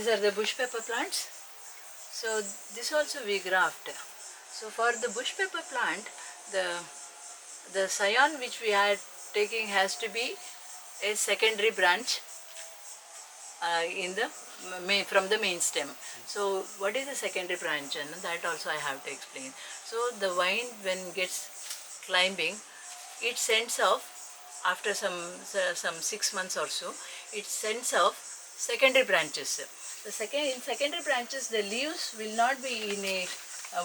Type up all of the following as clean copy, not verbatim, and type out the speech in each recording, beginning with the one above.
are the bush pepper plants. So this also we graft. So for the bush pepper plant, the scion which we are taking has to be a secondary branch in the from the main stem. So what is the secondary branch? And that also I have to explain. So the vine when gets climbing, it sends off after some 6 months or so. It sends off secondary branches. In secondary branches, the leaves will not be in a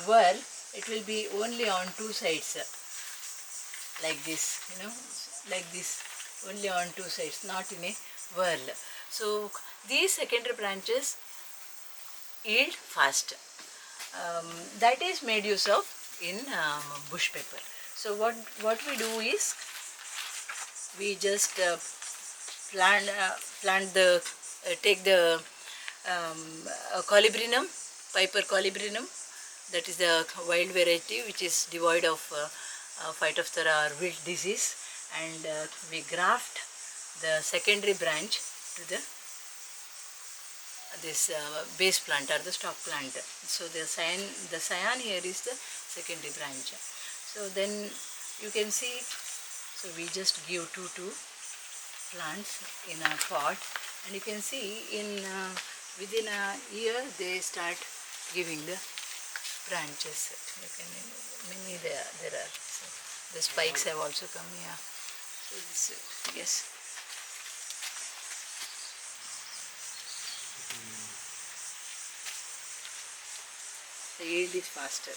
whirl. It will be only on two sides, like this, like this, only on two sides, not in a whirl. So these secondary branches yield fast. That is made use of in bush pepper. So what we do is we just take the colibrinum, Piper colibrinum, that is the wild variety which is devoid of phytophthora or wilt disease, and we graft the secondary branch to this base plant or the stock plant. So the cyan here is the secondary branch. So then you can see, so we just give two plants in a pot, and you can see in within a year they start giving the branches. You can, many there are. So the spikes have also come here. So this, yes. The yield is faster.